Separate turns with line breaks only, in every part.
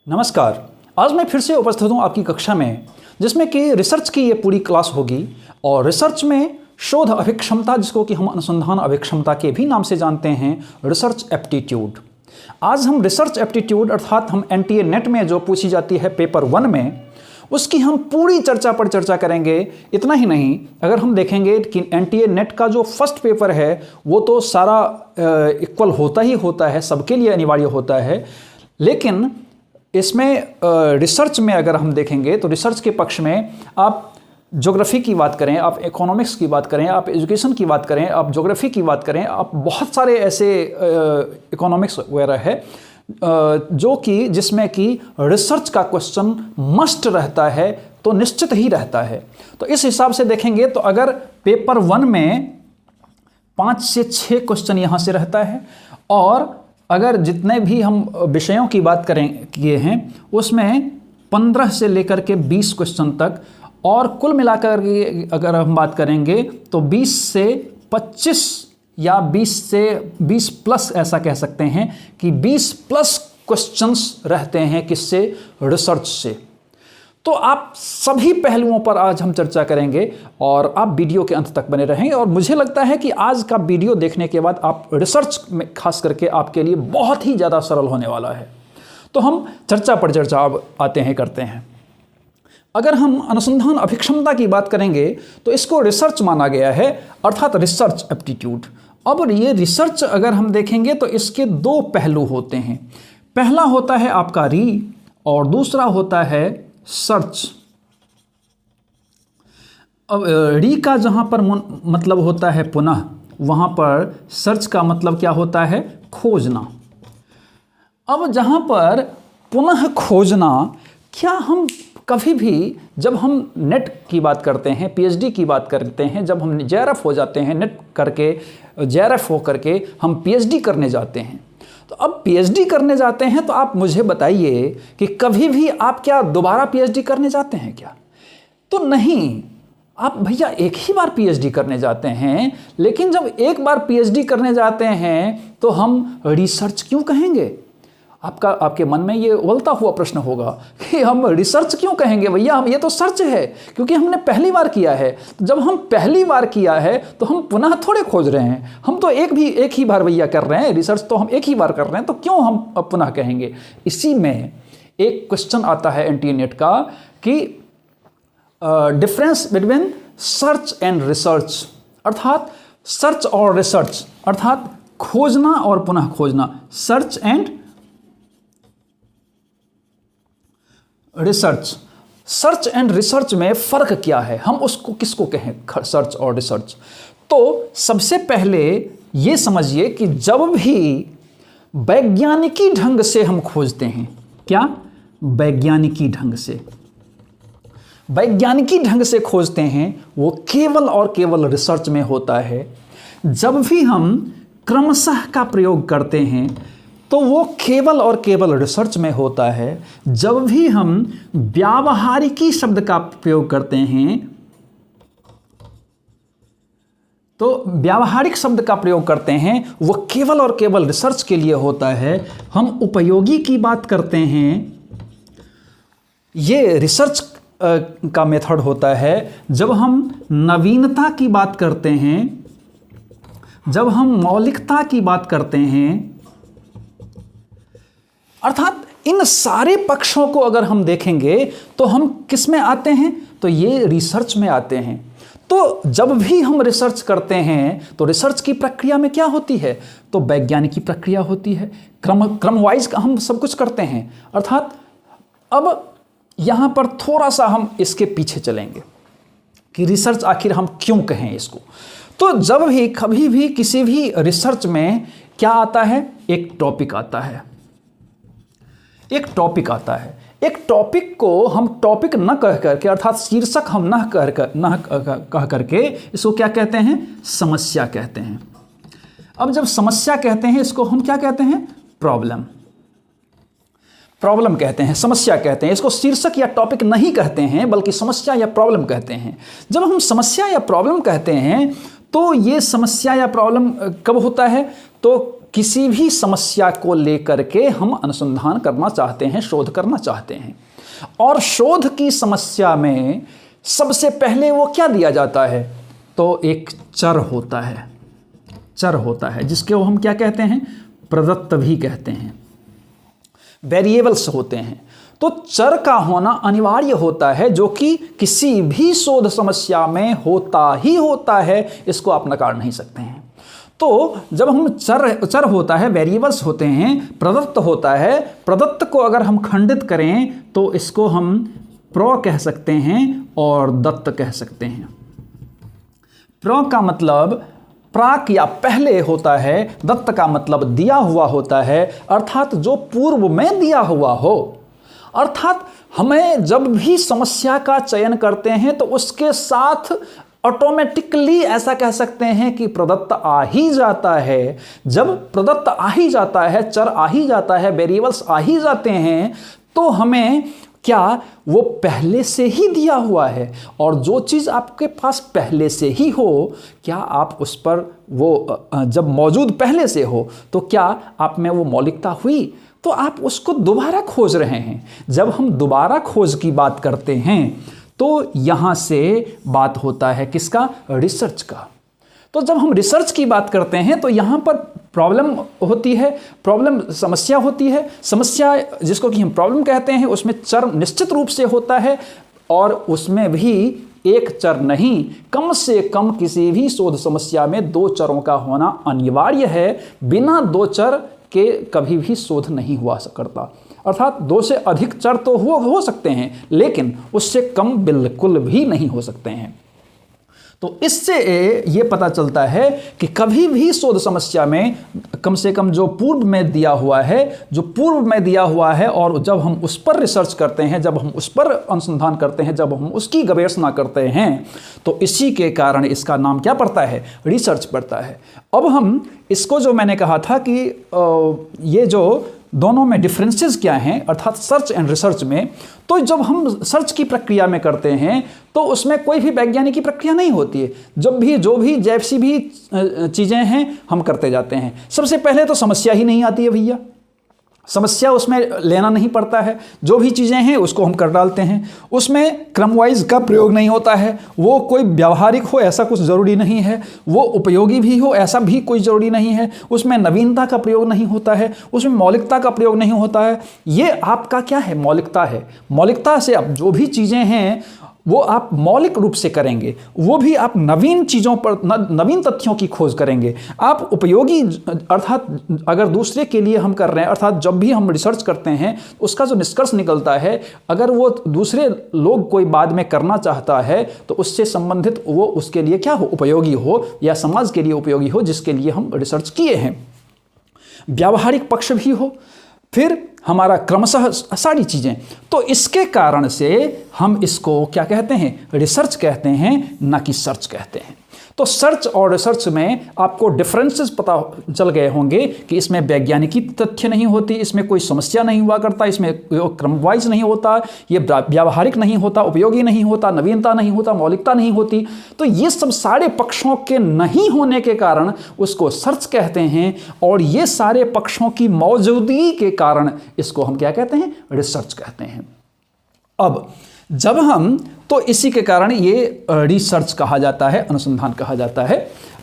नमस्कार। आज मैं फिर से उपस्थित हूँ आपकी कक्षा में, जिसमें कि रिसर्च की ये पूरी क्लास होगी। और रिसर्च में शोध अभिक्षमता, जिसको कि हम अनुसंधान अभिक्षमता के भी नाम से जानते हैं, रिसर्च एप्टीट्यूड। आज हम रिसर्च एप्टीट्यूड अर्थात हम एनटीए नेट में जो पूछी जाती है पेपर 1 में, उसकी हम पूरी चर्चा करेंगे। इतना ही नहीं, अगर हम देखेंगे कि एनटीए नेट का जो फर्स्ट पेपर है वो तो सारा इक्वल होता ही होता है, सबके लिए अनिवार्य होता है। लेकिन इसमें रिसर्च में अगर हम देखेंगे तो रिसर्च के पक्ष में आप ज्योग्राफी की बात करें, आप इकोनॉमिक्स की बात करें, आप एजुकेशन की बात करें, आप ज्योग्राफी की बात करें, आप बहुत सारे ऐसे इकोनॉमिक्स वगैरह है जो कि जिसमें कि रिसर्च का क्वेश्चन मस्ट रहता है, तो निश्चित ही रहता है। तो इस हिसाब से देखेंगे तो अगर पेपर 1 में 5 से 6 क्वेश्चन यहाँ से रहता है, और अगर जितने भी हम विषयों की बात किए हैं उसमें 15 से लेकर के 20 क्वेश्चन तक, और कुल मिलाकर अगर हम बात करेंगे तो 20 से 25 या 20 से 20 प्लस, ऐसा कह सकते हैं कि 20 प्लस क्वेश्चंस रहते हैं किससे, रिसर्च से। तो आप सभी पहलुओं पर आज हम चर्चा करेंगे और आप वीडियो के अंत तक बने रहेंगे। और मुझे लगता है कि आज का वीडियो देखने के बाद आप रिसर्च में खास करके आपके लिए बहुत ही ज़्यादा सरल होने वाला है। तो हम चर्चा पर चर्चा अब करते हैं। अगर हम अनुसंधान अभिक्षमता की बात करेंगे तो इसको रिसर्च माना गया है, अर्थात रिसर्च एप्टीट्यूड। अब ये रिसर्च अगर हम देखेंगे तो इसके 2 पहलू होते हैं। पहला होता है आपका री, और दूसरा होता है सर्च। अब री का जहाँ पर मतलब होता है पुनः, वहाँ पर सर्च का मतलब क्या होता है, खोजना। अब जहाँ पर पुनः खोजना, क्या हम कभी भी जब हम नेट की बात करते हैं, पीएचडी की बात करते हैं, जब हम जेआरएफ हो जाते हैं, नेट करके जेआरएफ हो करके हम पीएचडी करने जाते हैं, तो अब पीएचडी करने जाते हैं तो आप मुझे बताइए कि कभी भी आप क्या दोबारा पीएचडी करने जाते हैं क्या? तो नहीं, आप भैया एक ही बार पीएचडी करने जाते हैं। लेकिन जब एक बार पीएचडी करने जाते हैं तो हम रिसर्च क्यों कहेंगे? आपके मन में ये उबलता हुआ प्रश्न होगा कि हम रिसर्च क्यों कहेंगे भैया, हम ये तो सर्च है, क्योंकि हमने पहली बार किया है। तो जब हम पहली बार किया है तो हम पुनः थोड़े खोज रहे हैं, हम तो एक ही बार भैया कर रहे हैं, रिसर्च तो हम एक ही बार कर रहे हैं, तो क्यों हम पुनः कहेंगे? इसी में एक क्वेश्चन आता है एनटीए नेट का कि difference between search and research, अर्थात सर्च और रिसर्च, अर्थात खोजना और पुनः खोजना, search and research. Search and research में फ़र्क क्या है, हम उसको किसको कहें, सर्च और रिसर्च? तो सबसे पहले ये समझिए कि जब भी वैज्ञानिकी ढंग से हम खोजते हैं, क्या वैज्ञानिकी ढंग से खोजते हैं, वो केवल और केवल रिसर्च में होता है। जब भी हम क्रमशः का प्रयोग करते हैं तो वो केवल और केवल रिसर्च में होता है। जब भी हम व्यावहारिकी शब्द का प्रयोग करते हैं तो व्यावहारिक शब्द का प्रयोग करते हैं, वो केवल और केवल रिसर्च के लिए होता है। हम उपयोगी की बात करते हैं, ये रिसर्च का मेथड होता है। जब हम नवीनता की बात करते हैं, जब हम मौलिकता की बात करते हैं, अर्थात इन सारे पक्षों को अगर हम देखेंगे तो हम किस में आते हैं, तो ये रिसर्च में आते हैं। तो जब भी हम रिसर्च करते हैं तो रिसर्च की प्रक्रिया में क्या होती है, तो वैज्ञानिक की प्रक्रिया होती है, क्रम वाइज हम सब कुछ करते हैं। अर्थात अब यहाँ पर थोड़ा सा हम इसके पीछे चलेंगे कि रिसर्च आखिर हम क्यों कहें इसको। तो जब भी कभी भी किसी भी रिसर्च में क्या आता है, एक टॉपिक आता है। एक टॉपिक को हम टॉपिक न कह करके, अर्थात शीर्षक हम न कह करके इसको क्या कहते हैं, समस्या कहते हैं। अब जब समस्या कहते हैं, इसको हम क्या कहते हैं, प्रॉब्लम कहते हैं, समस्या कहते हैं। इसको शीर्षक या टॉपिक नहीं कहते हैं, बल्कि समस्या या प्रॉब्लम कहते हैं। जब हम समस्या या प्रॉब्लम कहते हैं तो ये समस्या या प्रॉब्लम कब होता है, तो किसी भी समस्या को लेकर के हम अनुसंधान करना चाहते हैं, शोध करना चाहते हैं, और शोध की समस्या में सबसे पहले वो क्या दिया जाता है, तो एक चर होता है, चर होता है जिसके वो हम क्या कहते हैं, प्रदत्त भी कहते हैं, वेरिएबल्स होते हैं। तो चर का होना अनिवार्य होता है, जो कि किसी भी शोध समस्या में होता ही होता है, इसको आप नकार नहीं सकते हैं। तो जब हम चर होता है, वेरिएबल्स होते हैं, प्रदत्त होता है, प्रदत्त को अगर हम खंडित करें तो इसको हम प्र कह सकते हैं और दत्त कह सकते हैं। प्र का मतलब प्राक या पहले होता है, दत्त का मतलब दिया हुआ होता है, अर्थात जो पूर्व में दिया हुआ हो। अर्थात हमें जब भी समस्या का चयन करते हैं तो उसके साथ ऑटोमेटिकली ऐसा कह सकते हैं कि प्रदत्त आ ही जाता है। जब प्रदत्त आ ही जाता है, चर आ ही जाता है, वेरिएबल्स आ ही जाते हैं, तो हमें क्या वो पहले से ही दिया हुआ है, और जो चीज़ आपके पास पहले से ही हो, क्या आप उस पर वो जब मौजूद पहले से हो तो क्या आप में वो मौलिकता हुई, तो आप उसको दोबारा खोज रहे हैं। जब हम दोबारा खोज की बात करते हैं तो यहाँ से बात होता है किसका, रिसर्च का। तो जब हम रिसर्च की बात करते हैं तो यहाँ पर प्रॉब्लम होती है, प्रॉब्लम समस्या होती है। समस्या जिसको कि हम प्रॉब्लम कहते हैं, उसमें चर निश्चित रूप से होता है, और उसमें भी एक चर नहीं, कम से कम किसी भी शोध समस्या में 2 चरों का होना अनिवार्य है। बिना 2 चर के कभी भी शोध नहीं हुआ करता। अर्थात 2 से अधिक चर तो हो सकते हैं, लेकिन उससे कम बिल्कुल भी नहीं हो सकते हैं। तो इससे ये पता चलता है कि कभी भी शोध समस्या में कम से कम जो पूर्व में दिया हुआ है, जो पूर्व में दिया हुआ है, और जब हम उस पर रिसर्च करते हैं, जब हम उस पर अनुसंधान करते हैं, जब हम उसकी गवेषणा करते हैं, तो इसी के कारण इसका नाम क्या पड़ता है, रिसर्च पड़ता है। अब हम इसको, जो मैंने कहा था कि ये जो दोनों में डिफरेंसेस क्या हैं, अर्थात सर्च एंड रिसर्च में, तो जब हम सर्च की प्रक्रिया में करते हैं तो उसमें कोई भी वैज्ञानिक की प्रक्रिया नहीं होती है। जो भी जैसी भी चीज़ें हैं हम करते जाते हैं। सबसे पहले तो समस्या ही नहीं आती है भैया, समस्या उसमें लेना नहीं पड़ता है, जो भी चीज़ें हैं उसको हम कर डालते हैं। उसमें क्रमवाइज का प्रयोग नहीं होता है, वो कोई व्यावहारिक हो ऐसा कुछ ज़रूरी नहीं है, वो उपयोगी भी हो ऐसा भी कोई ज़रूरी नहीं है, उसमें नवीनता का प्रयोग नहीं होता है, उसमें मौलिकता का प्रयोग नहीं होता है। ये आपका क्या है, मौलिकता है। मौलिकता से अब जो भी चीज़ें हैं वो आप मौलिक रूप से करेंगे, वो भी आप नवीन चीज़ों पर, नवीन तथ्यों की खोज करेंगे। आप उपयोगी, अर्थात अगर दूसरे के लिए हम कर रहे हैं, अर्थात जब भी हम रिसर्च करते हैं उसका जो निष्कर्ष निकलता है, अगर वो दूसरे लोग कोई बाद में करना चाहता है तो उससे संबंधित वो उसके लिए क्या हो, उपयोगी हो, या समाज के लिए उपयोगी हो जिसके लिए हम रिसर्च किए हैं। व्यावहारिक पक्ष भी हो, फिर हमारा क्रमशः सारी चीज़ें। तो इसके कारण से हम इसको क्या कहते हैं, रिसर्च कहते हैं, ना कि सर्च कहते हैं। तो सर्च और रिसर्च में आपको डिफरेंसेस पता चल गए होंगे कि इसमें वैज्ञानिकी तथ्य नहीं होती, इसमें कोई समस्या नहीं हुआ करता, इसमें क्रमवाइज नहीं होता, ये व्यावहारिक नहीं होता, उपयोगी नहीं होता, नवीनता नहीं होता, मौलिकता नहीं होती। तो ये सब सारे पक्षों के नहीं होने के कारण उसको सर्च कहते हैं, और ये सारे पक्षों की मौजूदगी के कारण इसको हम क्या कहते हैं, रिसर्च कहते हैं। अब जब हम, तो इसी के कारण ये रिसर्च कहा जाता है, अनुसंधान कहा जाता है।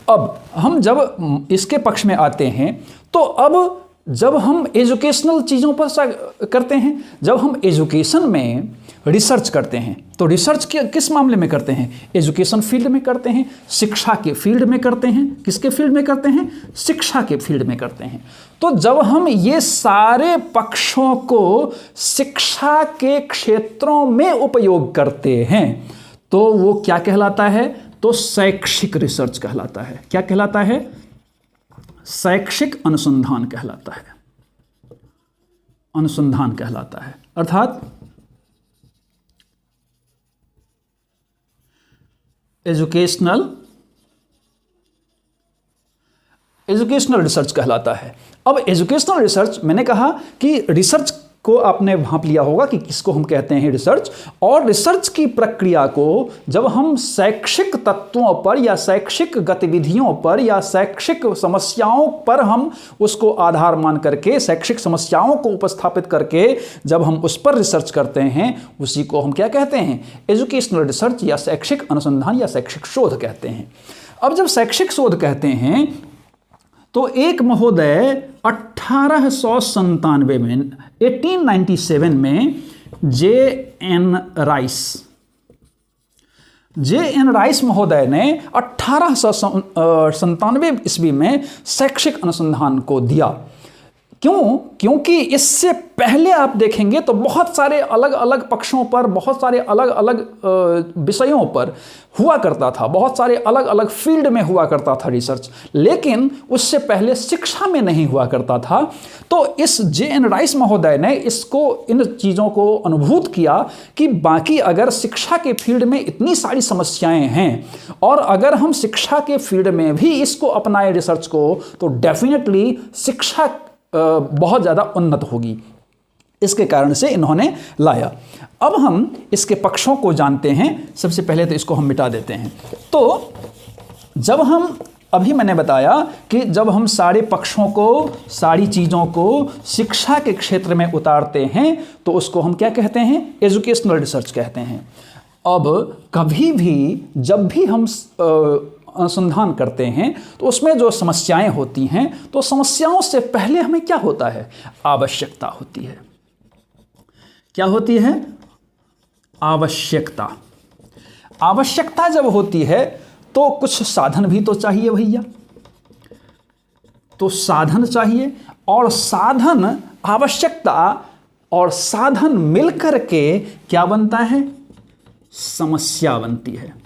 अब हम जब इसके पक्ष में आते हैं तो अब जब हम एजुकेशनल चीज़ों पर करते हैं, जब हम एजुकेशन में रिसर्च करते हैं तो रिसर्च किस मामले में करते हैं, एजुकेशन फील्ड में करते हैं, शिक्षा के फील्ड में करते हैं। किसके फील्ड में करते हैं, शिक्षा के फील्ड में करते हैं। तो जब हम ये सारे पक्षों को शिक्षा के क्षेत्रों में उपयोग करते हैं तो वो क्या कहलाता है, तो शैक्षिक रिसर्च कहलाता है। क्या कहलाता है, शैक्षिक अनुसंधान कहलाता है, अनुसंधान कहलाता है। अर्थात एजुकेशनल रिसर्च कहलाता है। अब एजुकेशनल रिसर्च, मैंने कहा कि रिसर्च को आपने भांप लिया होगा कि किसको हम कहते हैं रिसर्च। और रिसर्च की प्रक्रिया को जब हम शैक्षिक तत्वों पर या शैक्षिक गतिविधियों पर या शैक्षिक समस्याओं पर हम उसको आधार मान करके, शैक्षिक समस्याओं को उपस्थापित करके जब हम उस पर रिसर्च करते हैं, उसी को हम क्या कहते हैं, एजुकेशनल रिसर्च या शैक्षिक अनुसंधान या शैक्षिक शोध कहते हैं। अब जब शैक्षिक शोध कहते हैं तो एक महोदय 1897 में 1897 में जे.एन. राइस महोदय ने 1897 ईस्वी में शैक्षिक अनुसंधान को दिया। क्यों? क्योंकि इससे पहले आप देखेंगे तो बहुत सारे अलग अलग पक्षों पर, बहुत सारे अलग अलग विषयों पर हुआ करता था, बहुत सारे अलग अलग फील्ड में हुआ करता था रिसर्च, लेकिन उससे पहले शिक्षा में नहीं हुआ करता था। तो इस जे.एन. राइस महोदय ने इन चीज़ों को अनुभूत किया कि बाकी अगर शिक्षा के फील्ड में इतनी सारी समस्याएं हैं और अगर हम शिक्षा के फील्ड में भी इसको अपनाएं रिसर्च को, तो डेफिनेटली शिक्षा बहुत ज़्यादा उन्नत होगी। इसके कारण से इन्होंने लाया। अब हम इसके पक्षों को जानते हैं। सबसे पहले तो इसको हम मिटा देते हैं। तो जब हम, अभी मैंने बताया कि जब हम सारे पक्षों को, सारी चीज़ों को शिक्षा के क्षेत्र में उतारते हैं तो उसको हम क्या कहते हैं, एजुकेशनल रिसर्च कहते हैं। अब कभी भी जब भी हम अनुसंधान करते हैं तो उसमें जो समस्याएं होती हैं, तो समस्याओं से पहले हमें क्या होता है, आवश्यकता होती है। क्या होती है? आवश्यकता। आवश्यकता जब होती है तो कुछ साधन भी तो चाहिए भैया। तो साधन चाहिए, और साधन, आवश्यकता और साधन मिलकर के क्या बनता है, समस्या बनती है।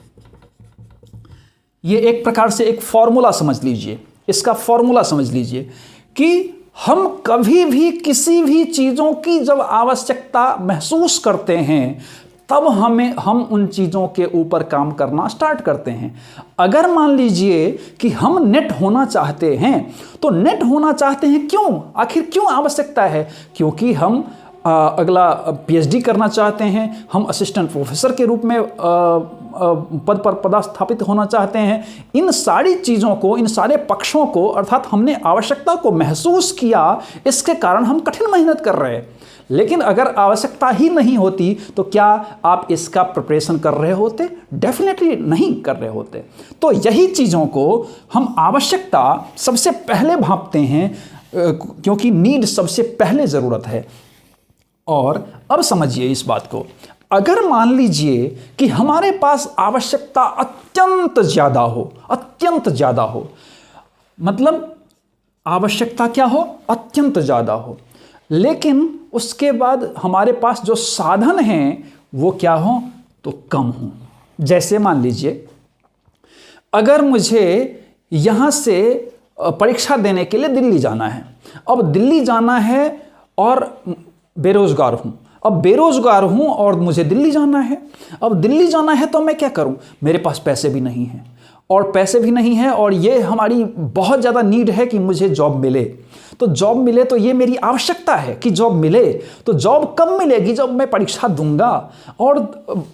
ये एक प्रकार से एक फॉर्मूला समझ लीजिए, इसका फॉर्मूला समझ लीजिए कि हम कभी भी किसी भी चीज़ों की जब आवश्यकता महसूस करते हैं तब हम उन चीज़ों के ऊपर काम करना स्टार्ट करते हैं। अगर मान लीजिए कि हम नेट होना चाहते हैं, तो नेट होना चाहते हैं क्यों, आखिर क्यों आवश्यकता है? क्योंकि हम अगला पीएचडी करना चाहते हैं, हम असिस्टेंट प्रोफेसर के रूप में पद पर पदस्थापित होना चाहते हैं। इन सारी चीज़ों को, इन सारे पक्षों को, अर्थात हमने आवश्यकता को महसूस किया, इसके कारण हम कठिन मेहनत कर रहे हैं। लेकिन अगर आवश्यकता ही नहीं होती तो क्या आप इसका प्रिपरेशन कर रहे होते? डेफिनेटली नहीं कर रहे होते। तो यही चीज़ों को हम आवश्यकता सबसे पहले भांपते हैं, क्योंकि नीड सबसे पहले ज़रूरत है। और अब समझिए इस बात को, अगर मान लीजिए कि हमारे पास आवश्यकता अत्यंत ज़्यादा हो, अत्यंत ज़्यादा हो, मतलब आवश्यकता क्या हो, अत्यंत ज़्यादा हो, लेकिन उसके बाद हमारे पास जो साधन हैं वो क्या हो, तो कम हो। जैसे मान लीजिए अगर मुझे यहाँ से परीक्षा देने के लिए दिल्ली जाना है, अब दिल्ली जाना है और बेरोज़गार हूँ, अब बेरोज़गार हूँ और मुझे दिल्ली जाना है। अब दिल्ली जाना है तो मैं क्या करूँ, मेरे पास पैसे भी नहीं हैं, और पैसे भी नहीं है, और ये हमारी बहुत ज़्यादा नीड है कि मुझे जॉब मिले। तो जॉब मिले तो ये मेरी आवश्यकता है कि जॉब मिले। तो जॉब कब मिलेगी, जब मैं परीक्षा दूंगा, और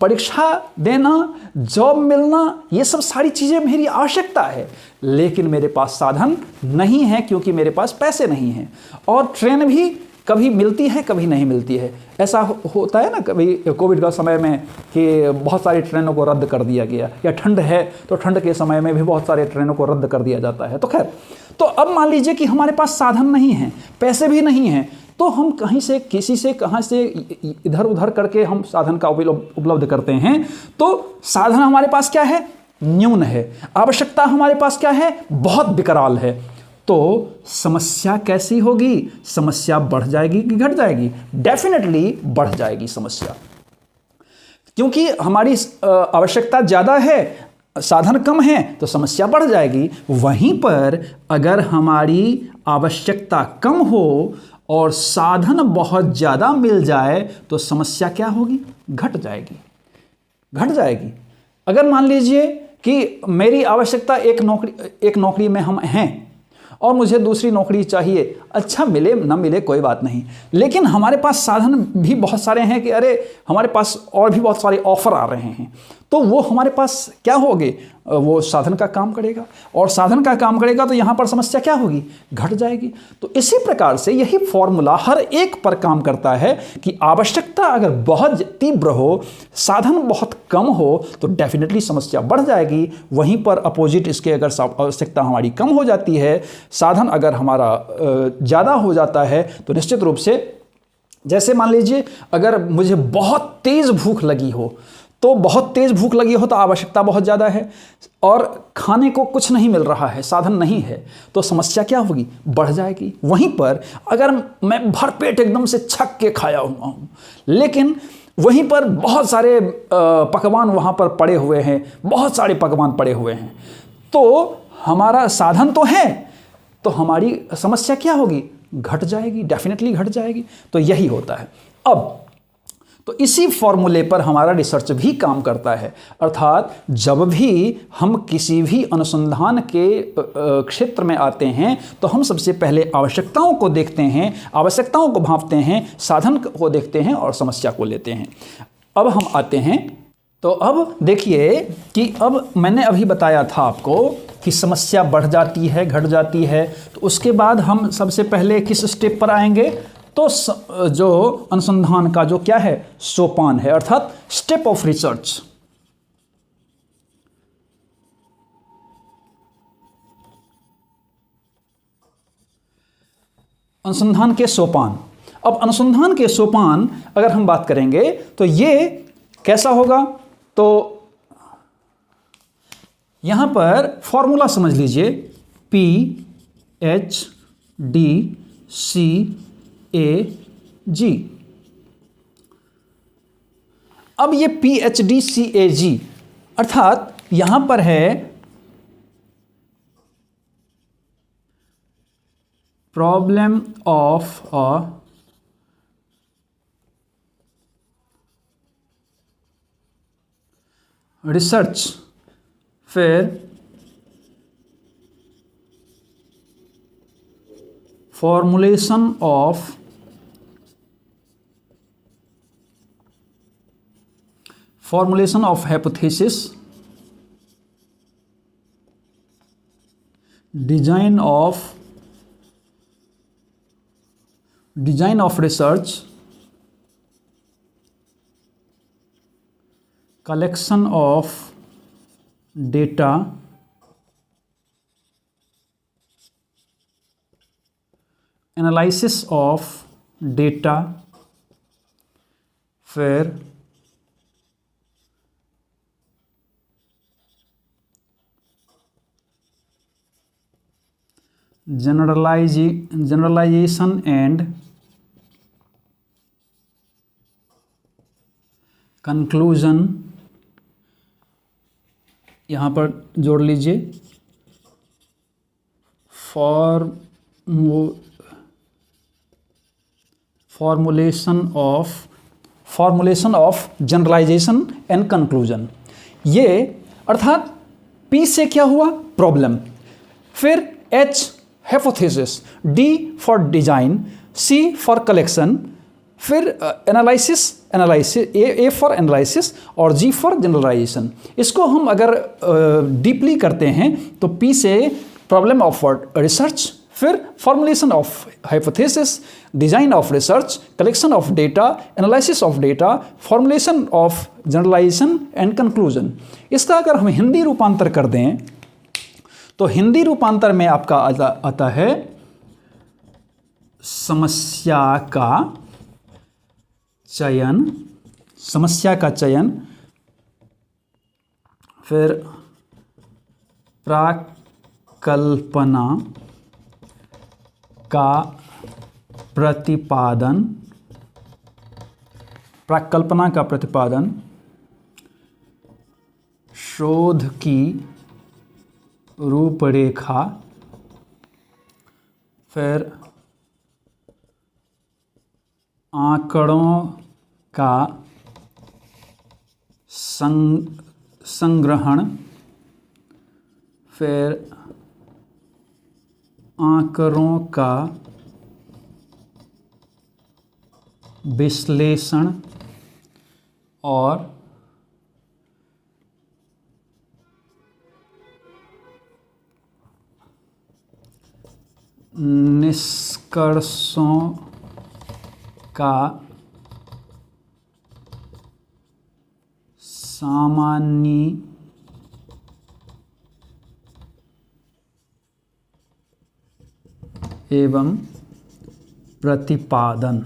परीक्षा देना, जॉब मिलना, ये सब सारी चीज़ें मेरी आवश्यकता है। लेकिन मेरे पास साधन नहीं है क्योंकि मेरे पास पैसे नहीं हैं। और ट्रेन भी कभी मिलती है, कभी नहीं मिलती है। ऐसा होता है ना, कभी कोविड का समय में कि बहुत सारी ट्रेनों को रद्द कर दिया गया, या ठंड है तो ठंड के समय में भी बहुत सारे ट्रेनों को रद्द कर दिया जाता है। तो खैर, तो अब मान लीजिए कि हमारे पास साधन नहीं है, पैसे भी नहीं हैं, तो हम कहीं से, किसी से, कहाँ से इधर उधर करके हम साधन का उपलब्ध करते हैं। तो साधन हमारे पास क्या है, न्यून है। आवश्यकता हमारे पास क्या है, बहुत विकराल है। तो समस्या कैसी होगी, समस्या बढ़ जाएगी कि घट जाएगी? डेफिनेटली बढ़ जाएगी समस्या, क्योंकि हमारी आवश्यकता ज़्यादा है, साधन कम है, तो समस्या बढ़ जाएगी। वहीं पर अगर हमारी आवश्यकता कम हो और साधन बहुत ज़्यादा मिल जाए तो समस्या क्या होगी, घट जाएगी, घट जाएगी। अगर मान लीजिए कि मेरी आवश्यकता एक नौकरी में हम हैं और मुझे दूसरी नौकरी चाहिए, अच्छा मिले ना मिले कोई बात नहीं, लेकिन हमारे पास साधन भी बहुत सारे हैं कि अरे हमारे पास और भी बहुत सारे ऑफर आ रहे हैं, तो वो हमारे पास क्या होगे, वो साधन का काम करेगा, और साधन का काम करेगा तो यहाँ पर समस्या क्या होगी, घट जाएगी। तो इसी प्रकार से यही फॉर्मूला हर एक पर काम करता है कि आवश्यकता अगर बहुत तीव्र हो, साधन बहुत कम हो, तो डेफिनेटली समस्या बढ़ जाएगी। वहीं पर अपोजिट इसके अगर आवश्यकता हमारी कम हो जाती है, साधन अगर हमारा ज़्यादा हो जाता है, तो निश्चित रूप से, जैसे मान लीजिए अगर मुझे बहुत तेज़ भूख लगी हो, तो बहुत तेज़ भूख लगी हो तो आवश्यकता बहुत ज़्यादा है और खाने को कुछ नहीं मिल रहा है, साधन नहीं है, तो समस्या क्या होगी, बढ़ जाएगी। वहीं पर अगर मैं भरपेट एकदम से छक के खाया हुआ हूँ, लेकिन वहीं पर बहुत सारे पकवान वहाँ पर पड़े हुए हैं, बहुत सारे पकवान पड़े हुए हैं, तो हमारा साधन तो है, तो हमारी समस्या क्या होगी, घट जाएगी, डेफिनेटली घट जाएगी। तो यही होता है। अब तो इसी फॉर्मूले पर हमारा रिसर्च भी काम करता है, अर्थात जब भी हम किसी भी अनुसंधान के क्षेत्र में आते हैं तो हम सबसे पहले आवश्यकताओं को देखते हैं, आवश्यकताओं को भांपते हैं, साधन को देखते हैं और समस्या को लेते हैं। अब हम आते हैं, तो अब देखिए कि अब मैंने अभी बताया था आपको कि समस्या बढ़ जाती है, घट जाती है, तो उसके बाद हम सबसे पहले किस स्टेप पर आएंगे, तो जो अनुसंधान का जो क्या है, सोपान है, अर्थात स्टेप ऑफ रिसर्च। अनुसंधान के सोपान। अब अनुसंधान के सोपान अगर हम बात करेंगे तो ये कैसा होगा, तो यहां पर फॉर्मूला समझ लीजिए, PhDCAG। अब ये PhDCAG अर्थात यहां पर है प्रॉब्लम ऑफ अ रिसर्च, फिर formulation of hypothesis, design of research, collection of data, analysis of data, फिर जनरलाइजेशन एंड कंक्लूजन, यहाँ पर जोड़ लीजिए formulation of generalization and conclusion. ये अर्थात P से क्या हुआ, प्रॉब्लम, फिर H hypothesis, D for design, C for collection, फिर एनालिसिस A फॉर एनालिसिस और G फॉर जनरलाइजेशन। इसको हम अगर डीपली करते हैं तो P से प्रॉब्लम ऑफ रिसर्च, फिर formulation of hypothesis, design of research, collection of data, analysis of data, formulation of generalization and conclusion. इसका अगर हम हिंदी रूपांतर कर दें तो हिंदी रूपांतर में आपका आता है समस्या का चयन, फिर प्राकल्पना का प्रतिपादन, शोध की रूपरेखा, फिर आंकड़ों का संग्रहण, फिर आंकड़ों का विश्लेषण और निष्कर्षों का सामान्य एवं प्रतिपादन।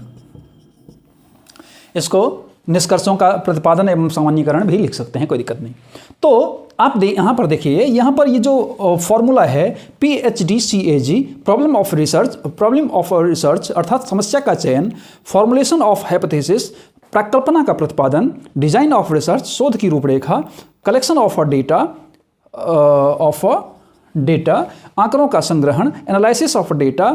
इसको निष्कर्षों का प्रतिपादन एवं सामान्यीकरण भी लिख सकते हैं, कोई दिक्कत नहीं। तो आप यहाँ पर देखिए, यहाँ पर ये जो फॉर्मूला है PhDCAG, प्रॉब्लम ऑफ रिसर्च अर्थात समस्या का चयन, फॉर्मुलेशन ऑफ हाइपोथेसिस प्रकल्पना का प्रतिपादन, डिजाइन ऑफ रिसर्च शोध की रूपरेखा, कलेक्शन ऑफ डेटा आंकड़ों का संग्रहण, एनालिसिस ऑफ डेटा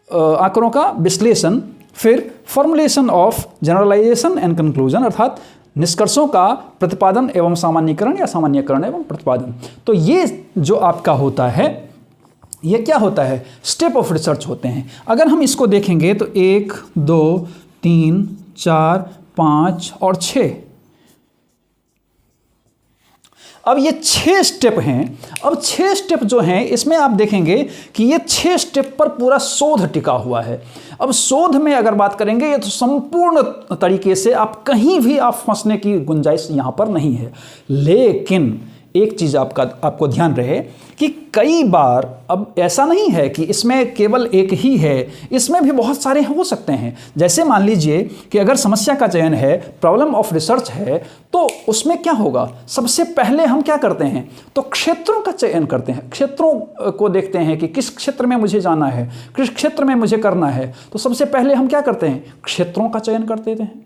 आंकड़ों का विश्लेषण, फिर formulation of generalization and conclusion अर्थात निष्कर्षों का प्रतिपादन एवं सामान्यीकरण या सामान्यीकरण एवं प्रतिपादन। तो ये जो आपका होता है, ये क्या होता है, स्टेप ऑफ रिसर्च होते हैं। अगर हम इसको देखेंगे तो 1 2 3 4 5 और 6, अब ये 6 स्टेप हैं। अब 6 स्टेप जो हैं इसमें आप देखेंगे कि ये 6 स्टेप पर पूरा शोध टिका हुआ है। अब शोध में अगर बात करेंगे ये तो संपूर्ण तरीके से आप कहीं भी आप फंसने की गुंजाइश यहाँ पर नहीं है। लेकिन एक चीज़ आपको ध्यान रहे कि कई बार अब ऐसा नहीं है कि इसमें केवल एक ही है, इसमें भी बहुत सारे हो सकते हैं। जैसे मान लीजिए कि अगर समस्या का चयन है, प्रॉब्लम ऑफ रिसर्च है, तो उसमें क्या होगा, सबसे पहले हम क्या करते हैं, तो क्षेत्रों का चयन करते हैं। क्षेत्रों को देखते हैं कि किस क्षेत्र में मुझे जाना है, किस क्षेत्र में मुझे करना है। तो सबसे पहले हम क्या करते हैं, क्षेत्रों का चयन कर देते हैं,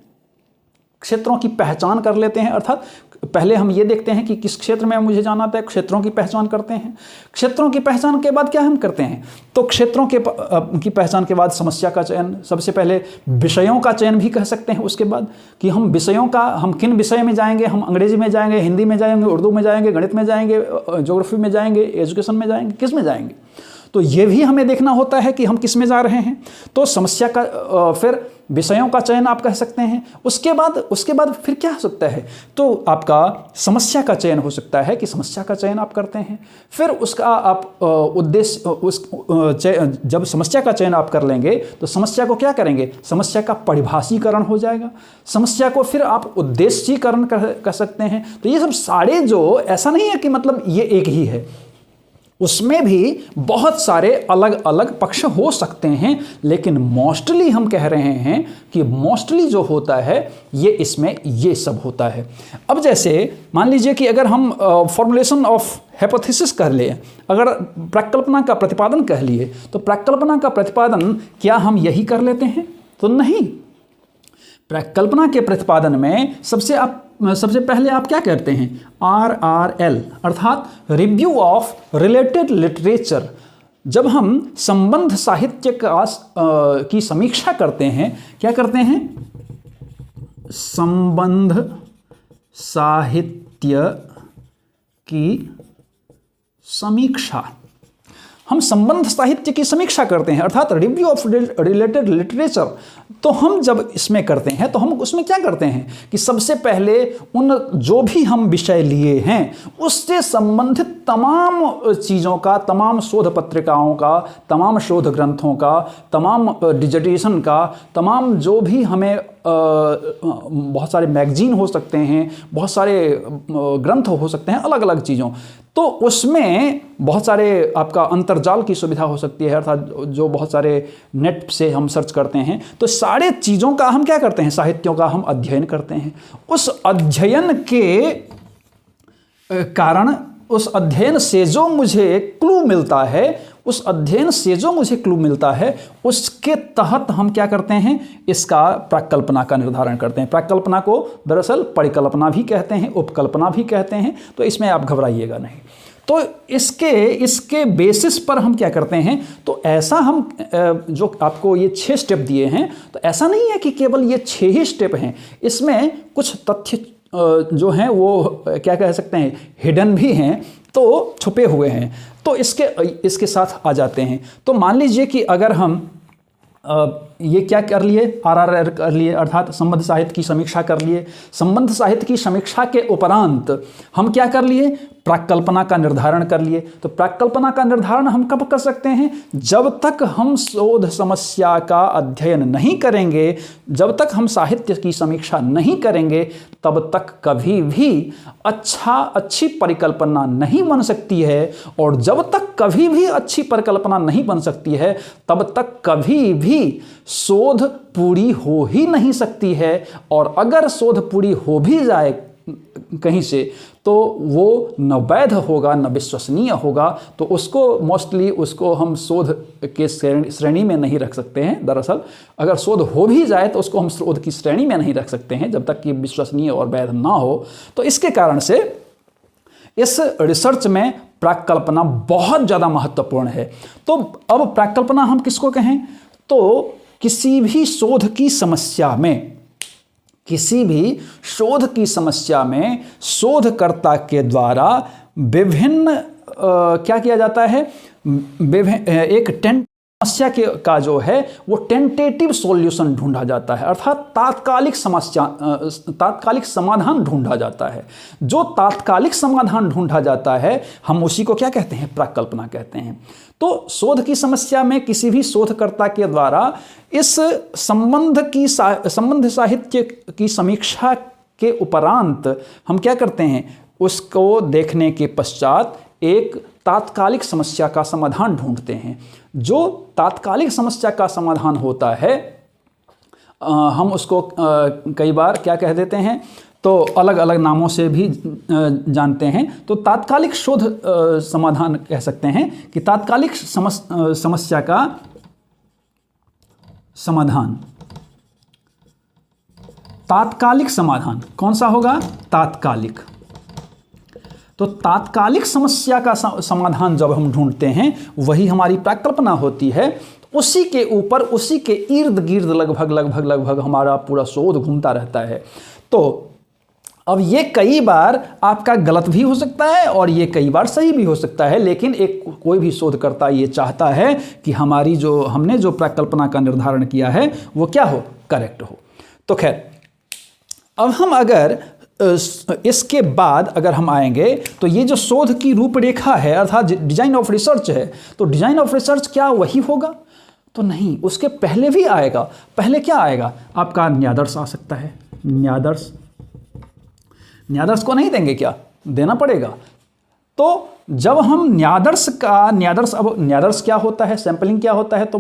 क्षेत्रों की पहचान कर लेते हैं। अर्थात पहले हम ये देखते हैं कि किस क्षेत्र में मुझे जाना है, क्षेत्रों की पहचान करते हैं। क्षेत्रों की पहचान के बाद क्या हम करते हैं, तो क्षेत्रों की पहचान के बाद समस्या का चयन, सबसे पहले विषयों का चयन भी कह सकते हैं। उसके बाद कि हम विषयों का, हम किन विषय में जाएंगे, हम अंग्रेजी में जाएंगे, हिंदी में जाएंगे, उर्दू में जाएंगे, गणित में जाएंगे, ज्योग्राफी में जाएंगे, एजुकेशन में जाएंगे, किस में जाएंगे। तो ये भी हमें देखना होता है कि हम किस में जा रहे हैं। तो समस्या का, फिर विषयों का चयन आप कह सकते हैं। उसके बाद फिर क्या हो सकता है, तो आपका समस्या का चयन हो सकता है कि समस्या का चयन आप करते हैं। फिर उसका आप उद्देश्य, जब समस्या का चयन आप कर लेंगे तो समस्या को क्या करेंगे, समस्या का परिभाषीकरण हो जाएगा। समस्या को फिर आप उद्देश्यीकरण कर सकते हैं। तो ये सब सारे, जो ऐसा नहीं है कि मतलब ये एक ही है, उसमें भी बहुत सारे अलग अलग पक्ष हो सकते हैं। लेकिन मोस्टली हम कह रहे हैं कि मोस्टली जो होता है ये इसमें ये सब होता है। अब जैसे मान लीजिए कि अगर हम फॉर्मुलेशन ऑफ हाइपोथेसिस कह लें, अगर प्रकल्पना का प्रतिपादन कह लिए, तो प्रकल्पना का प्रतिपादन क्या हम यही कर लेते हैं, तो नहीं। प्रकल्पना के प्रतिपादन में सबसे पहले आप क्या करते हैं, RRL अर्थात रिव्यू ऑफ रिलेटेड लिटरेचर। जब हम संबंध साहित्य की समीक्षा करते हैं, क्या करते हैं, संबंध साहित्य की समीक्षा, हम संबंध साहित्य की समीक्षा करते हैं अर्थात रिव्यू ऑफ रिलेटेड लिटरेचर। तो हम जब इसमें करते हैं तो हम उसमें क्या करते हैं कि सबसे पहले उन जो भी हम विषय लिए हैं उससे संबंधित तमाम चीज़ों का, तमाम शोध पत्रिकाओं का, तमाम शोध ग्रंथों का, तमाम डिजिटेशन का, तमाम जो भी हमें बहुत सारे मैगजीन हो सकते हैं, बहुत सारे ग्रंथ हो सकते हैं, अलग अलग चीज़ों, तो उसमें बहुत सारे आपका अंतर्जाल की सुविधा हो सकती है, अर्थात जो बहुत सारे नेट से हम सर्च करते हैं। तो सारे चीज़ों का हम क्या करते हैं, साहित्यों का हम अध्ययन करते हैं। उस अध्ययन के कारण, उस अध्ययन से जो मुझे क्लू मिलता है, उस अध्ययन से जो मुझे क्लू मिलता है, उसके तहत हम क्या करते हैं, इसका प्रकल्पना का निर्धारण करते हैं। प्रकल्पना को दरअसल परिकल्पना भी कहते हैं, उपकल्पना भी कहते हैं, तो इसमें आप घबराइएगा नहीं। तो इसके बेसिस पर हम क्या करते हैं, तो ऐसा हम जो आपको ये 6 स्टेप दिए हैं, तो ऐसा नहीं है कि केवल ये 6 ही स्टेप हैं। इसमें कुछ तथ्य जो हैं वो क्या कह सकते हैं, हिडन भी हैं, तो छुपे हुए हैं। तो इसके साथ आ जाते हैं। तो मान लीजिए कि अगर हम ये क्या कर लिए, RRR कर लिए, अर्थात संबंध साहित्य की समीक्षा कर लिए। संबंध साहित्य की समीक्षा के उपरांत हम क्या कर लिए, प्राक्कल्पना का निर्धारण कर लिए। तो प्राक्कल्पना का निर्धारण हम कब कर सकते हैं, जब तक हम शोध समस्या का अध्ययन नहीं करेंगे, जब तक हम साहित्य की समीक्षा नहीं करेंगे, तब तक कभी भी अच्छी परिकल्पना नहीं बन सकती है। और जब तक कभी भी अच्छी परिकल्पना नहीं बन सकती है, तब तक कभी भी शोध पूरी हो ही नहीं सकती है। और अगर शोध पूरी हो भी जाए कहीं से, तो वो न वैध होगा, न विश्वसनीय होगा। तो उसको हम शोध के श्रेणी में नहीं रख सकते हैं। दरअसल अगर शोध हो भी जाए तो उसको हम शोध की श्रेणी में नहीं रख सकते हैं, जब तक कि विश्वसनीय और वैध ना हो। तो इसके कारण से इस रिसर्च में प्राक्कल्पना बहुत ज़्यादा महत्वपूर्ण है। तो अब प्राक्कल्पना हम किसको कहें, तो किसी भी शोध की समस्या में शोधकर्ता के द्वारा विभिन्न क्या किया जाता है, एक समस्या का जो है वो टेंटेटिव सॉल्यूशन ढूंढा जाता है, अर्थात तात्कालिक समाधान ढूंढा जाता है। जो तात्कालिक समाधान ढूंढा जाता है, हम उसी को क्या कहते हैं, प्राक्कल्पना कहते हैं। तो शोध की समस्या में किसी भी शोधकर्ता के द्वारा इस संबंध साहित्य की समीक्षा के उपरांत हम क्या करते हैं, उसको देखने के पश्चात एक तात्कालिक समस्या का समाधान ढूंढते हैं। जो तात्कालिक समस्या का समाधान होता है, हम उसको कई बार क्या कह देते हैं, तो अलग अलग नामों से भी जानते हैं। तो तात्कालिक शोध समाधान कह सकते हैं कि तात्कालिक समस्या का समाधान। तात्कालिक समाधान कौन सा होगा, तात्कालिक। तो तात्कालिक समस्या का समाधान जब हम ढूंढते हैं, वही हमारी प्राक्कल्पना होती है। उसी के ऊपर, उसी के इर्द गिर्द लगभग हमारा पूरा शोध घूमता रहता है। तो अब ये कई बार आपका गलत भी हो सकता है और ये कई बार सही भी हो सकता है, लेकिन कोई भी शोधकर्ता ये चाहता है कि हमने जो प्राक्कल्पना का निर्धारण किया है वो क्या हो, करेक्ट हो। तो खैर, अब हम अगर इसके बाद अगर हम आएंगे, तो ये जो शोध की रूपरेखा है, अर्थात डिजाइन ऑफ रिसर्च है, तो डिजाइन ऑफ रिसर्च क्या वही होगा, तो नहीं, उसके पहले भी आएगा। पहले क्या आएगा, आपका न्यायादर्श आ सकता है। न्यायादर्श को नहीं देंगे क्या, देना पड़ेगा। तो जब हम न्यायादर्श क्या होता है, सैंपलिंग क्या होता है, तो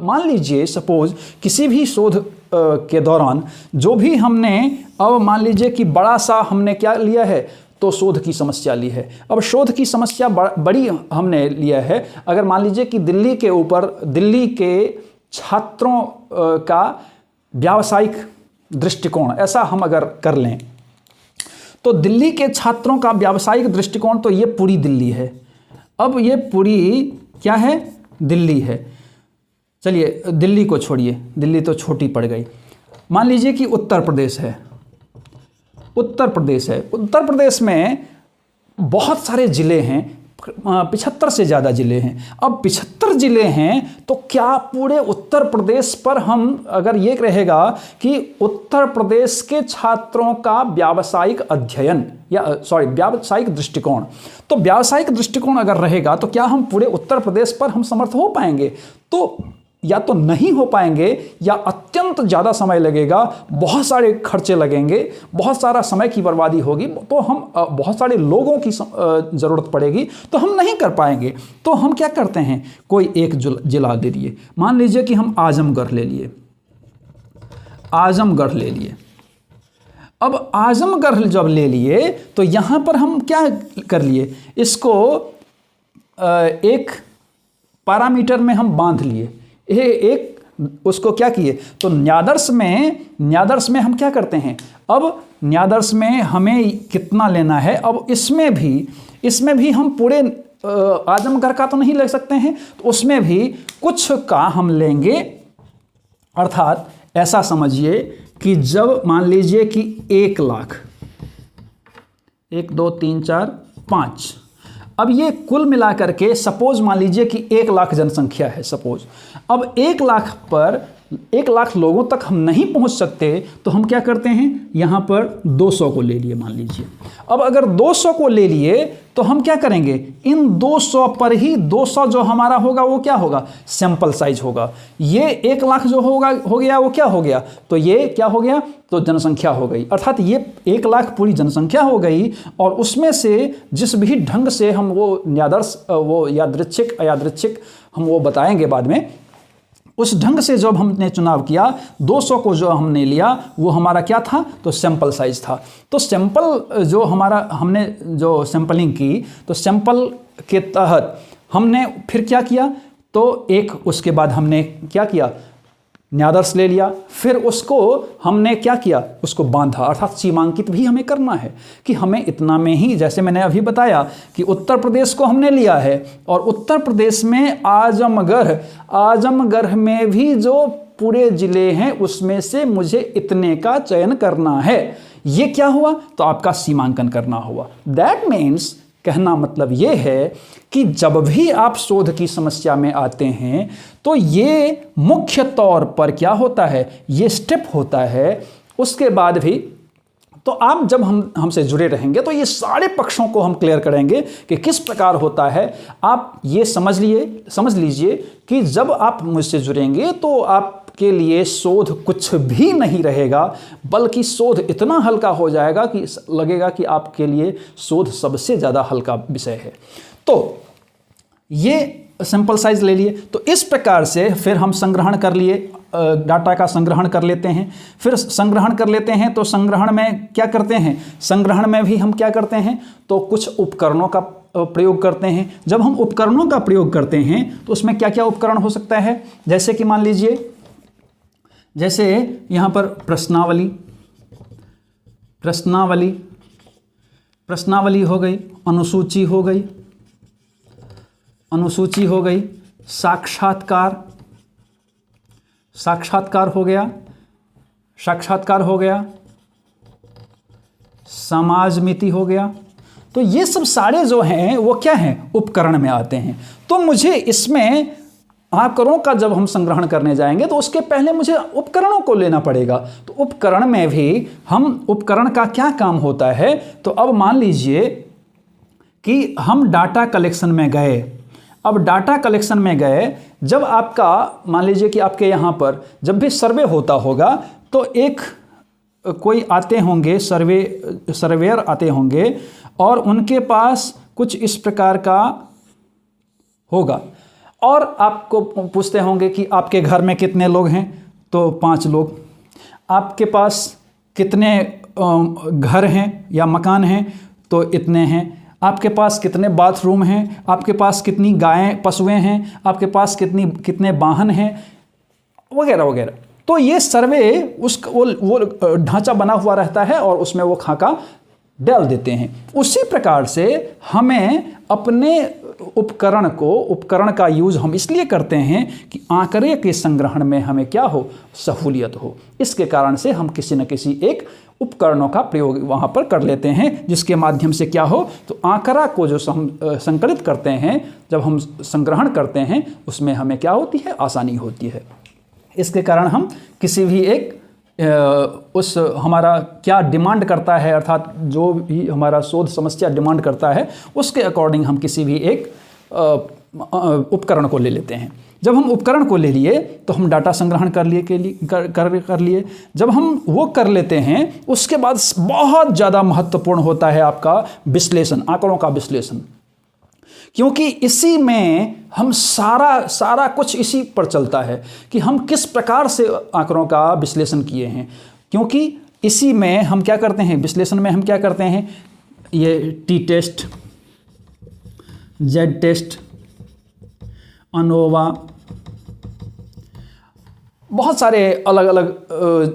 मान लीजिए सपोज किसी भी शोध के दौरान जो भी हमने, अब मान लीजिए कि बड़ा सा हमने क्या लिया है, तो शोध की समस्या ली है। अब शोध की समस्या बड़ी हमने लिया है। अगर मान लीजिए कि दिल्ली के छात्रों का व्यावसायिक दृष्टिकोण, ऐसा हम अगर कर लें, तो दिल्ली के छात्रों का व्यावसायिक दृष्टिकोण, तो ये पूरी दिल्ली है। अब ये पूरी क्या है, दिल्ली है। चलिए दिल्ली को छोड़िए, दिल्ली तो छोटी पड़ गई। मान लीजिए कि उत्तर प्रदेश है। उत्तर प्रदेश में बहुत सारे ज़िले हैं, 75 से ज़्यादा ज़िले हैं। अब 75 ज़िले हैं, तो क्या पूरे उत्तर प्रदेश पर हम अगर ये रहेगा कि उत्तर प्रदेश के छात्रों का व्यावसायिक अध्ययन व्यावसायिक दृष्टिकोण, तो व्यावसायिक दृष्टिकोण अगर रहेगा, तो क्या हम पूरे उत्तर प्रदेश पर हम समर्थ हो पाएंगे, तो या तो नहीं हो पाएंगे, या अत्यंत ज़्यादा समय लगेगा, बहुत सारे खर्चे लगेंगे, बहुत सारा समय की बर्बादी होगी, तो हम बहुत सारे लोगों की ज़रूरत पड़ेगी, तो हम नहीं कर पाएंगे। तो हम क्या करते हैं, कोई एक जिला ले लिए। मान लीजिए कि हम आजमगढ़ ले लिए। अब आजमगढ़ जब ले लिए, तो यहाँ पर हम क्या कर लिए, इसको एक पैरामीटर में हम बांध लिए। उसको क्या किए, तो न्यायादर्श में हम क्या करते हैं, अब न्यायादर्श में हमें कितना लेना है, अब इसमें भी हम पूरे आजमगढ़ का तो नहीं ले सकते हैं, तो उसमें भी कुछ का हम लेंगे। अर्थात ऐसा समझिए कि जब मान लीजिए कि 1 लाख 1 2 3 4 5। अब ये कुल मिलाकर के सपोज मान लीजिए कि 1 लाख जनसंख्या है सपोज। अब 1 लाख पर 1 लाख लोगों तक हम नहीं पहुंच सकते तो हम क्या करते हैं, यहाँ पर 200 को ले लिए मान लीजिए। अब अगर 200 को ले लिए तो हम क्या करेंगे, इन 200 पर ही 200 जो हमारा होगा वो क्या होगा, सैंपल साइज होगा। ये 1 लाख जो हो गया वो क्या हो गया, तो ये क्या हो गया, तो जनसंख्या हो गई। अर्थात ये 1 लाख पूरी जनसंख्या हो गई और उसमें से जिस भी ढंग से हम वो यादृच्छिक अयादृच्छिक हम वो बताएंगे बाद में, उस ढंग से जब हमने चुनाव किया 200 को जो हमने लिया वो हमारा क्या था, तो सैंपल साइज था। तो सैंपल जो हमारा हमने जो सैंपलिंग की तो सैंपल के तहत हमने फिर क्या किया, तो एक उसके बाद हमने क्या किया, न्यादर्श ले लिया, फिर उसको हमने क्या किया, उसको बांधा, अर्थात सीमांकित भी हमें करना है कि हमें इतना में ही, जैसे मैंने अभी बताया कि उत्तर प्रदेश को हमने लिया है और उत्तर प्रदेश में आजमगढ़ में भी जो पूरे जिले हैं उसमें से मुझे इतने का चयन करना है। ये क्या हुआ, तो आपका सीमांकन करना हुआ। दैट मीन्स कहना मतलब ये है कि जब भी आप शोध की समस्या में आते हैं तो ये मुख्य तौर पर क्या होता है, ये स्टेप होता है। उसके बाद भी तो आप जब हमसे जुड़े रहेंगे तो ये सारे पक्षों को हम क्लियर करेंगे कि किस प्रकार होता है। आप ये समझ लीजिए कि जब आप मुझसे जुड़ेंगे तो आपके लिए शोध कुछ भी नहीं रहेगा, बल्कि शोध इतना हल्का हो जाएगा कि लगेगा कि आपके लिए शोध सबसे ज़्यादा हल्का विषय है। तो ये सैंपल साइज ले लिए, तो इस प्रकार से फिर हम संग्रहण कर लिए, डाटा का संग्रहण कर लेते हैं। फिर संग्रहण कर लेते हैं तो संग्रहण में क्या करते हैं, संग्रहण में भी हम क्या करते हैं, तो कुछ उपकरणों का प्रयोग करते हैं। जब हम उपकरणों का प्रयोग करते हैं तो उसमें क्या क्या उपकरण हो सकता है, जैसे कि मान लीजिए, जैसे यहाँ पर प्रश्नावली हो गई, अनुसूची हो गई, साक्षात्कार हो गया, समाजमिति हो गया। तो ये सब सारे जो हैं वो क्या हैं, उपकरण में आते हैं। तो मुझे इसमें आंकड़ों का जब हम संग्रहण करने जाएंगे तो उसके पहले मुझे उपकरणों को लेना पड़ेगा। तो उपकरण में भी हम, उपकरण का क्या काम होता है, तो अब मान लीजिए कि हम डाटा कलेक्शन में गए। अब डाटा कलेक्शन में गए, जब आपका मान लीजिए कि आपके यहाँ पर जब भी सर्वे होता होगा तो एक कोई आते होंगे, सर्वेयर आते होंगे और उनके पास कुछ इस प्रकार का होगा और आपको पूछते होंगे कि आपके घर में कितने लोग हैं, तो 5 लोग। आपके पास कितने घर हैं या मकान हैं, तो इतने हैं। आपके पास कितने बाथरूम हैं, आपके पास कितनी गायें पशुएं हैं, आपके पास कितने वाहन हैं, वगैरह वगैरह। तो ये सर्वे वो ढांचा बना हुआ रहता है और उसमें वो खाका डाल देते हैं। उसी प्रकार से हमें अपने उपकरण का यूज हम इसलिए करते हैं कि आंकड़े के संग्रहण में हमें क्या हो, सहूलियत हो। इसके कारण से हम किसी न किसी एक उपकरणों का प्रयोग वहाँ पर कर लेते हैं, जिसके माध्यम से क्या हो, तो आंकड़ा को जो हम संकलित करते हैं, जब हम संग्रहण करते हैं उसमें हमें क्या होती है, आसानी होती है। इसके कारण हम किसी भी एक उस हमारा क्या डिमांड करता है, अर्थात जो भी हमारा शोध समस्या डिमांड करता है उसके अकॉर्डिंग हम किसी भी एक उपकरण को ले लेते हैं। जब हम उपकरण को ले लिए तो हम डाटा संग्रहण कर लिए। जब हम वो कर लेते हैं उसके बाद बहुत ज़्यादा महत्वपूर्ण होता है आपका विश्लेषण, आंकड़ों का विश्लेषण, क्योंकि इसी में हम सारा कुछ इसी पर चलता है कि हम किस प्रकार से आंकड़ों का विश्लेषण किए हैं। क्योंकि इसी में हम क्या करते हैं, विश्लेषण में हम क्या करते हैं, ये T test, Z test, ANOVA, बहुत सारे अलग अलग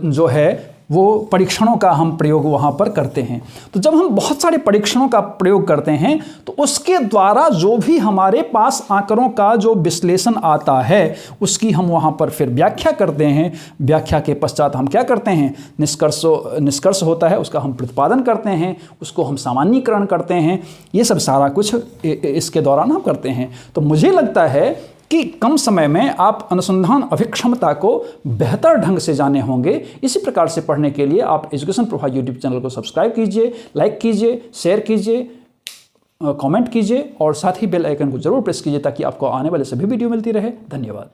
जो है वो परीक्षणों का हम प्रयोग वहाँ पर करते हैं। तो जब हम बहुत सारे परीक्षणों का प्रयोग करते हैं तो उसके द्वारा जो भी हमारे पास आंकड़ों का जो विश्लेषण आता है उसकी हम वहाँ पर फिर व्याख्या करते हैं। व्याख्या के पश्चात हम क्या करते हैं, निष्कर्ष होता है, उसका हम प्रतिपादन करते हैं, उसको हम सामान्यीकरण करते हैं। ये सब सारा कुछ इसके दौरान हम करते हैं। तो मुझे लगता है कि कम समय में आप अनुसंधान अभिक्षमता को बेहतर ढंग से जाने होंगे। इसी प्रकार से पढ़ने के लिए आप एजुकेशन प्रभा यूट्यूब चैनल को सब्सक्राइब कीजिए, लाइक कीजिए, शेयर कीजिए, कमेंट कीजिए और साथ ही बेल आइकन को जरूर प्रेस कीजिए ताकि आपको आने वाले सभी वीडियो मिलती रहे। धन्यवाद।